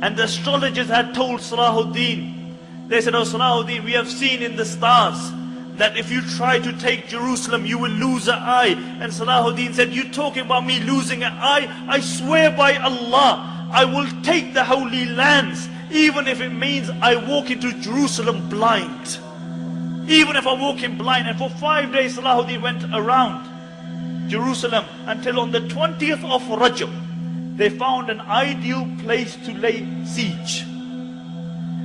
And the astrologers had told Salahuddin, they said, "Oh Salahuddin, we have seen in the stars that if you try to take Jerusalem, you will lose an eye." And Salahuddin said, "You talking about me losing an eye? I swear by Allah, I will take the Holy Lands, even if it means I walk into Jerusalem blind. Even if I walk in blind." And for 5 days Salahuddin went around Jerusalem until on the 20th of Rajab, they found an ideal place to lay siege.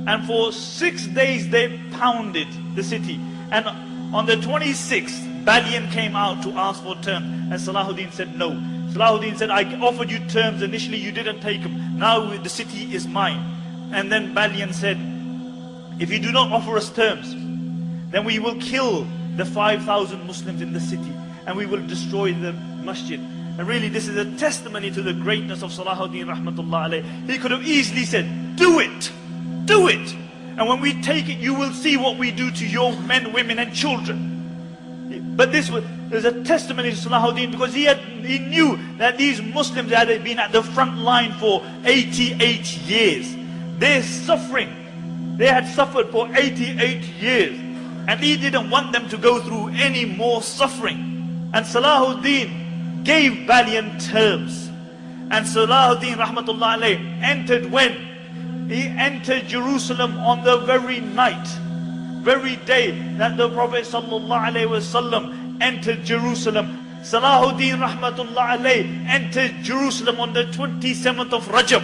And for 6 days they pounded the city. And on the 26th, Balian came out to ask for terms. And Salahuddin said no. Salahuddin said, "I offered you terms initially, you didn't take them. Now the city is mine." And then Balian said, "If you do not offer us terms, then we will kill the 5,000 Muslims in the city and we will destroy the masjid." And really this is a testimony to the greatness of Salahuddin rahmatullah alayh. He could have easily said, "Do it, do it. And when we take it, you will see what we do to your men, women and children." But this was a testimony to Salahuddin, because he knew that these Muslims had been at the front line for 88 years. They're suffering. They had suffered for 88 years. And he didn't want them to go through any more suffering. And Salahuddin gave Balian terms. And Salahuddin rahmatullah alayh entered when? He entered Jerusalem on the very night, very day that the Prophet sallallahu alaihi wasallam entered Jerusalem. Salahuddin rahmatullah alayh entered Jerusalem on the 27th of Rajab.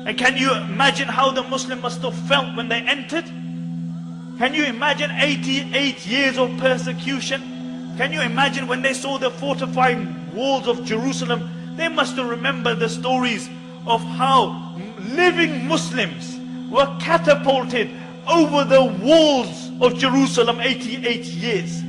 And can you imagine how the Muslim must have felt when they entered? Can you imagine 88 years of persecution? Can you imagine when they saw the fortified walls of Jerusalem? They must have remembered the stories of how living Muslims were catapulted over the walls of Jerusalem 88 years.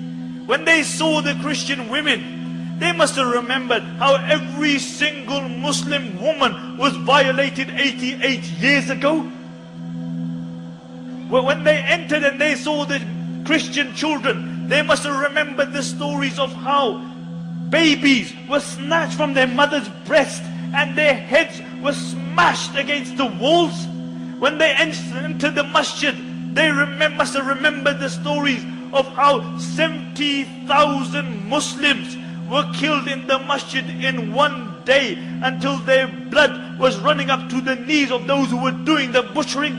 When they saw the Christian women, they must have remembered how every single Muslim woman was violated 88 years ago. Well, when they entered and they saw the Christian children, they must have remembered the stories of how babies were snatched from their mother's breast and their heads were smashed against the walls. When they entered the masjid, they must have remembered the stories of how 70,000 Muslims were killed in the masjid in one day, until their blood was running up to the knees of those who were doing the butchering.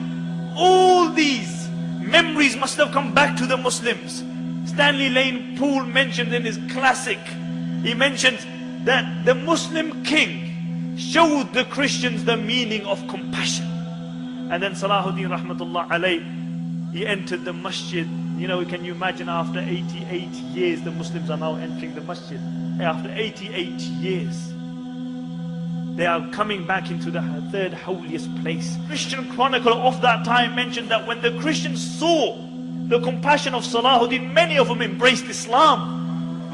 All these memories must have come back to the Muslims. Stanley Lane Poole mentioned in his classic, he mentions that the Muslim king showed the Christians the meaning of compassion. And then Salahuddin rahmatullah alayh, he entered the masjid. You know, can you imagine, after 88 years the Muslims are now entering the masjid. After 88 years they are coming back into the third holiest place. Christian chronicle of that time mentioned that when the Christians saw the compassion of Salahuddin, many of them embraced Islam.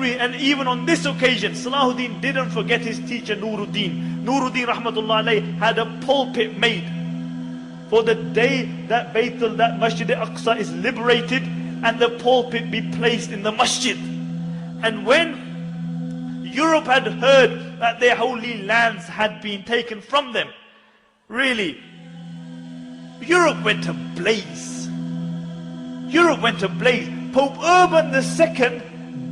And even on this occasion, Salahuddin didn't forget his teacher Nuruddin. Nuruddin rahmatullah alayh had a pulpit made for the day that that Masjid al-Aqsa is liberated, and the pulpit be placed in the masjid. And when Europe had heard that their holy lands had been taken from them, really, Europe went ablaze. Europe went ablaze. Pope Urban II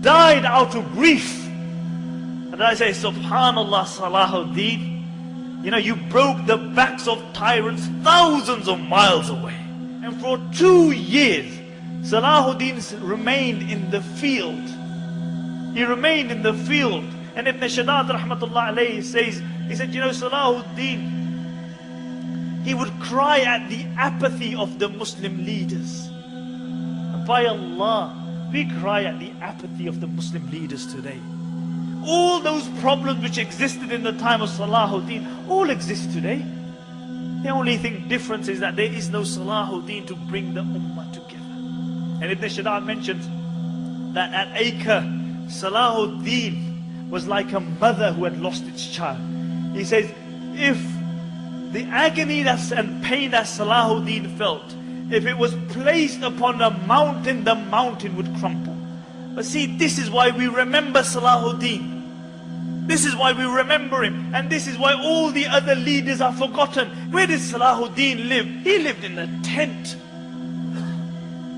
died out of grief. And I say, Subhanallah, Salahuddin, you know, you broke the backs of tyrants thousands of miles away. And for 2 years, Salahuddin remained in the field. He remained in the field. And Ibn Shaddad rahmatullah alayhi says, he said, you know, Salahuddin, he would cry at the apathy of the Muslim leaders. And by Allah, we cry at the apathy of the Muslim leaders today. All those problems which existed in the time of Salahuddin, all exist today. The only thing difference is that there is no Salahuddin to bring the Ummah together. And Ibn Shaddad mentions that at Acre, Salahuddin was like a mother who had lost its child. He says, if the agony and pain that Salahuddin felt, if it was placed upon a mountain, the mountain would crumble. But see, this is why we remember Salahuddin. This is why we remember him, and this is why all the other leaders are forgotten. Where did Salahuddin live? He lived in a tent.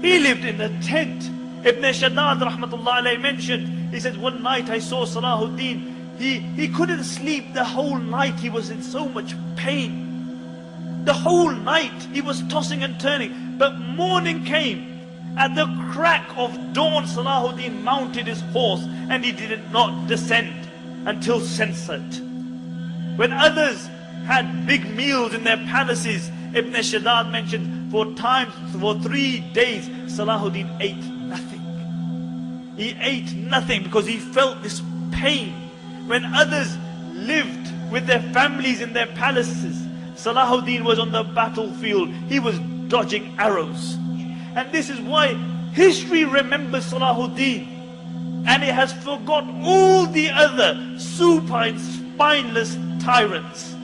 He lived in a tent. Ibn Shaddad rahmatullah alayhi mentioned, he said, one night I saw Salahuddin. He couldn't sleep the whole night. He was in so much pain. The whole night he was tossing and turning. But morning came. At the crack of dawn, Salahuddin mounted his horse and he did not descend until sunset. When others had big meals in their palaces, Ibn Shaddad mentioned, for 3 days, Salahuddin ate nothing. He ate nothing because he felt this pain. When others lived with their families in their palaces, Salahuddin was on the battlefield. He was dodging arrows. And this is why history remembers Salahuddin, and it has forgot all the other supine, spineless tyrants.